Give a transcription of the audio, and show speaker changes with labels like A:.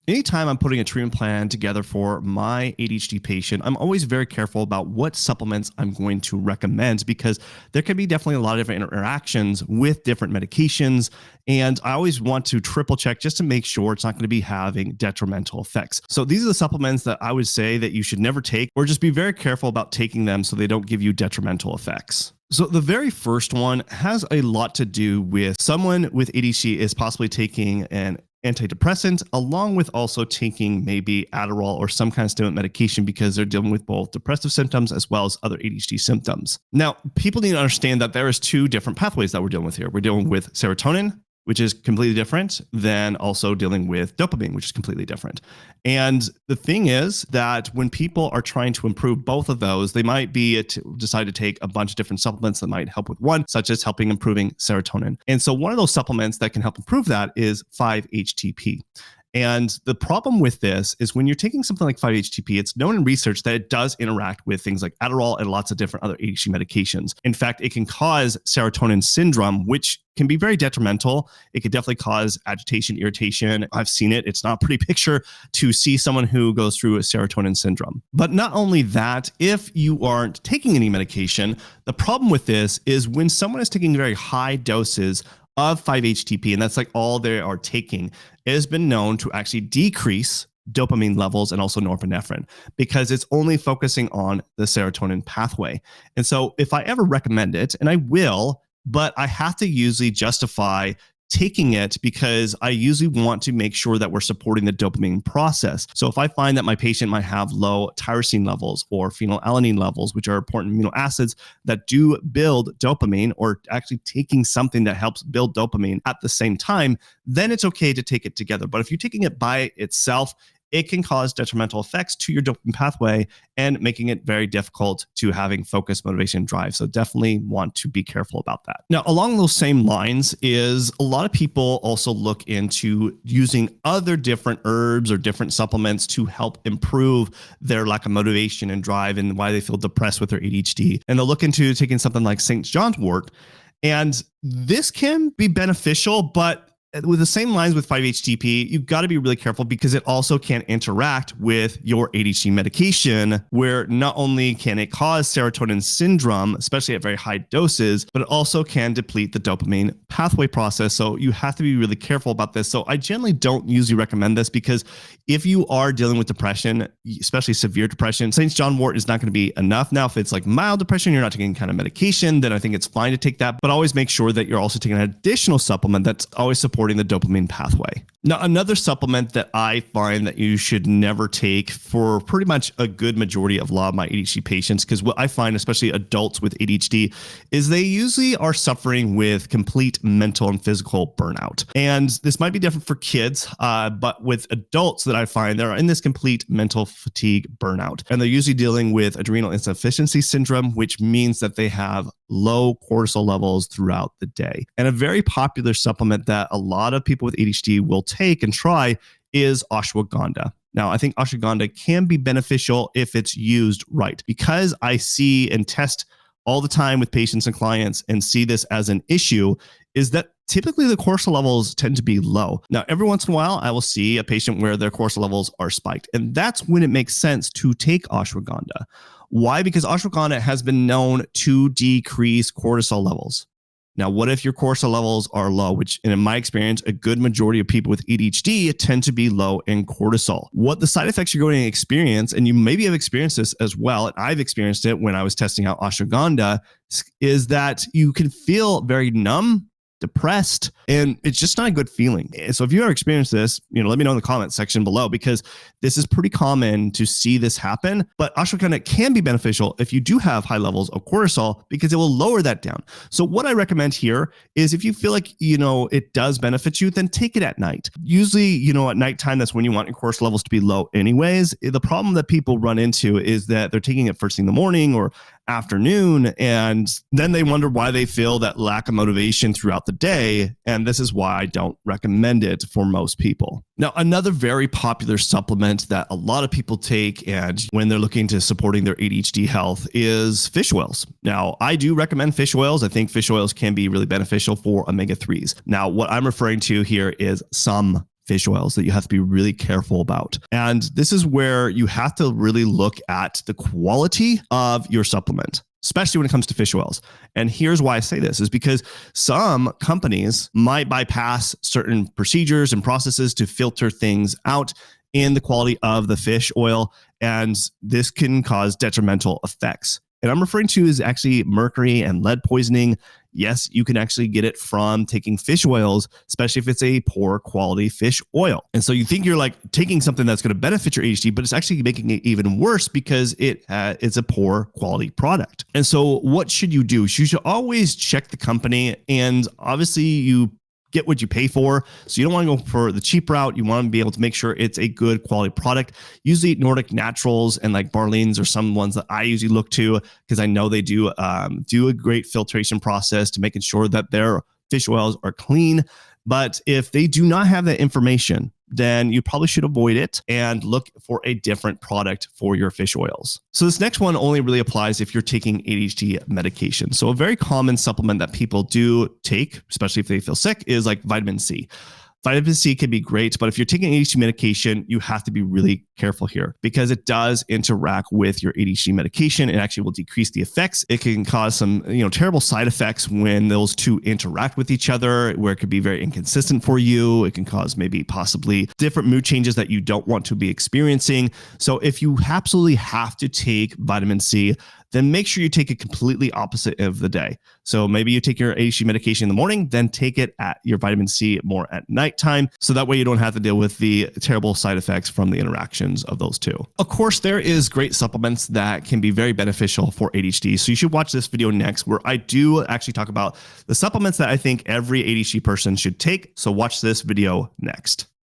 A: Anytime I'm putting a treatment plan together for my ADHD patient, I'm always very careful about what supplements I'm going to recommend because there can be definitely a lot of different interactions with different medications. And I always want to triple check just to make sure it's not going to be having detrimental effects. So these are the supplements that I would say that you should never take, or just be very careful about taking them so they don't give you detrimental effects. So the very first one has a lot to do with someone with ADHD is possibly taking an antidepressant, along with also taking maybe Adderall or some kind of stimulant medication because they're dealing with both depressive symptoms as well as other ADHD symptoms. Now, people need to understand that there is two different pathways that we're dealing with here. We're dealing with serotonin, which is completely different than also dealing with dopamine, which is completely different. And the thing is that when people are trying to improve both of those, they might decide to take a bunch of different supplements that might help with one, such as helping improving serotonin. And so one of those supplements that can help improve that is 5-HTP. And the problem with this is when you're taking something like 5-HTP, it's known in research that it does interact with things like Adderall and lots of different other ADHD medications. In fact, it can cause serotonin syndrome, which can be very detrimental. It could definitely cause agitation, irritation. I've seen it. It's not a pretty picture to see someone who goes through a serotonin syndrome. But not only that, if you aren't taking any medication, the problem with this is when someone is taking very high doses of 5-HTP, and that's like all they are taking, it has been known to actually decrease dopamine levels and also norepinephrine because it's only focusing on the serotonin pathway. And so if I ever recommend it, and I will, but I have to usually justify taking it because I usually want to make sure that we're supporting the dopamine process. So if I find that my patient might have low tyrosine levels or phenylalanine levels, which are important amino acids that do build dopamine, or actually taking something that helps build dopamine at the same time, then it's okay to take it together. But if you're taking it by itself, it can cause detrimental effects to your dopamine pathway and making it very difficult to having focus, motivation, drive. So definitely want to be careful about that. Now, along those same lines is a lot of people also look into using other different herbs or different supplements to help improve their lack of motivation and drive and why they feel depressed with their ADHD. And they'll look into taking something like St. John's wort. And this can be beneficial, but with the same lines with 5-HTP, you've got to be really careful because it also can interact with your ADHD medication, where not only can it cause serotonin syndrome, especially at very high doses, but it also can deplete the dopamine pathway process. So you have to be really careful about this. So I generally don't usually recommend this because if you are dealing with depression, especially severe depression, St. John's wort is not going to be enough. Now, if it's like mild depression, you're not taking any kind of medication, then I think it's fine to take that, but always make sure that you're also taking an additional supplement that's always supporting the dopamine pathway. Now, another supplement that I find that you should never take for pretty much a good majority of a lot of my ADHD patients, because what I find, especially adults with ADHD, is they usually are suffering with complete mental and physical burnout. And this might be different for kids, but with adults that I find they're in this complete mental fatigue burnout. And they're usually dealing with adrenal insufficiency syndrome, which means that they have low cortisol levels throughout the day. And a very popular supplement that a lot of people with ADHD will take and try is ashwagandha. Now, I think ashwagandha can be beneficial if it's used right, because I see and test all the time with patients and clients and see this as an issue, is that typically the cortisol levels tend to be low. Now, every once in a while, I will see a patient where their cortisol levels are spiked, and that's when it makes sense to take ashwagandha. Why? Because ashwagandha has been known to decrease cortisol levels. Now, what if your cortisol levels are low, which in my experience, a good majority of people with ADHD tend to be low in cortisol. What the side effects you're going to experience, and you maybe have experienced this as well, and I've experienced it when I was testing out ashwagandha, is that you can feel very numb, depressed, and it's just not a good feeling. So if you ever experienced this, let me know in the comments section below, because this is pretty common to see this happen. But ashwagandha can be beneficial if you do have high levels of cortisol, because it will lower that down. So what I recommend here is if you feel like, it does benefit you, then take it at night. Usually, at nighttime, that's when you want your cortisol levels to be low anyways. The problem that people run into is that they're taking it first thing in the morning or afternoon, and then they wonder why they feel that lack of motivation throughout the day. And this is why I don't recommend it for most people. Now, another very popular supplement that a lot of people take, and when they're looking to supporting their ADHD health, is fish oils. Now, I do recommend fish oils. I think fish oils can be really beneficial for omega-3s. Now, what I'm referring to here is some fish oils that you have to be really careful about. And this is where you have to really look at the quality of your supplement, especially when it comes to fish oils. And here's why I say this is because some companies might bypass certain procedures and processes to filter things out in the quality of the fish oil, and this can cause detrimental effects. And I'm referring to is actually mercury and lead poisoning. Yes, you can actually get it from taking fish oils, especially if it's a poor quality fish oil. And so you think you're like taking something that's going to benefit your ADHD, but it's actually making it even worse because it's a poor quality product. And so what should you do? You should always check the company, and obviously you get what you pay for. So you don't want to go for the cheap route. You want to be able to make sure it's a good quality product. Usually Nordic Naturals and like Barleans are some ones that I usually look to because I know they do a great filtration process to making sure that their fish oils are clean. But if they do not have that information, then you probably should avoid it and look for a different product for your fish oils. So this next one only really applies if you're taking ADHD medication. So a very common supplement that people do take, especially if they feel sick, is like vitamin C. Vitamin C can be great, but if you're taking ADHD medication, you have to be really careful here because it does interact with your ADHD medication. It actually will decrease the effects. It can cause some, terrible side effects when those two interact with each other, where it could be very inconsistent for you. It can cause maybe possibly different mood changes that you don't want to be experiencing. So if you absolutely have to take vitamin C, then make sure you take it completely opposite of the day. So maybe you take your ADHD medication in the morning, then take it at your vitamin C more at nighttime. So that way you don't have to deal with the terrible side effects from the interactions of those two. Of course, there is great supplements that can be very beneficial for ADHD. So you should watch this video next where I do actually talk about the supplements that I think every ADHD person should take. So watch this video next.